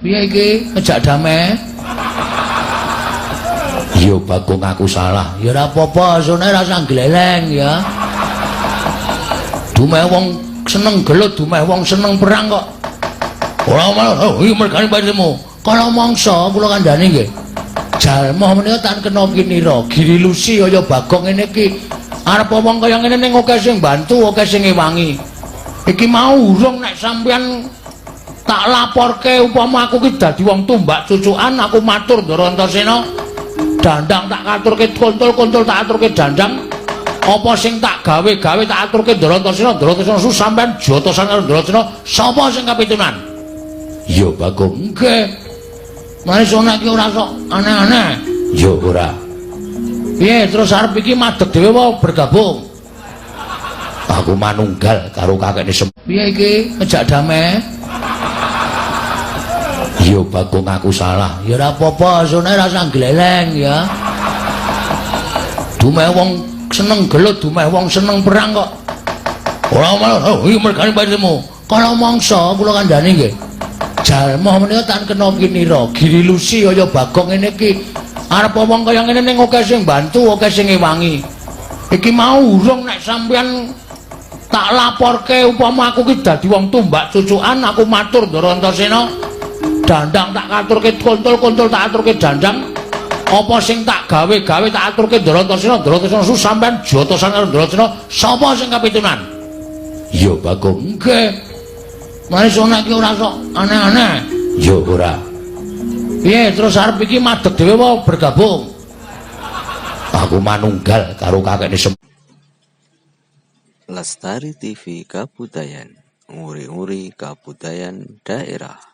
Piye iki? Ngejak damai. Yo Bagong aku salah. Ya ora apa-apa, sone rasa gleleng ya. Dumeh wong seneng gelut, dumeh wong seneng perang kok. Ora malah iki mergane pasimu. Kala mangsa kula kandhani nggih. Jalma menika tak kena kinira, giri lusi kaya Bagong ngene iki. Arep wong kaya ngene ning akeh sing bantu, akeh sing ngewangi. Iki mau urung nek sampeyan tak laporke upama aku ki dadi wong tumbak cucukan, aku matur Ndara Antasena. Dandang tak aturke kontol-kontol tak aturke dandang. Apa sing tak gawe-gawe tak aturke Ndara Antasena, Ndara Antasena su sampean jotosan karo Ndara Antasena, sapa sing kapitunan? Ya Bagong, nggih. Manis ana iki ora sok aneh-aneh. Ya ora. Piye terus arep iki madeg dhewe wae bergabung? Aku manunggal karo kakekne piye iki ngejak damai. Ya Bagong aku salah. Ya ora apa-apa, sone rasa gleleng ya. Dumeh wong seneng gelut, dumeh wong seneng perang kok. Ora malah iki mergane pasimu. Kala mangsa kula kandhani nggih. Jalma menika tak kena kinira, giri lusi kaya Bagong ngene iki. Arep wong kaya ngene ning akeh sing bantu, akeh sing ngewangi. Iki mau urung nek sampeyan tak laporke upama aku ki dadi wong tumbak cucukan, aku matur Ndara Antasena. Dandang tak aturke kontol-kontol tak aturke dandang. Apa sing tak gawe-gawe tak aturke Ndara Antasena, Ndara Antasena su sampean jotosan karo Ndara Antasena, sapa sing kapitunan? Ya Bagong, nggih. Manis ana iki ora sok aneh-aneh. Ya ora. Piye terus arep iki madeg dhewe wae bergabung? Aku manunggal karo kakekne Lestari TV Kabudayan, nguri-nguri kabudayan daerah.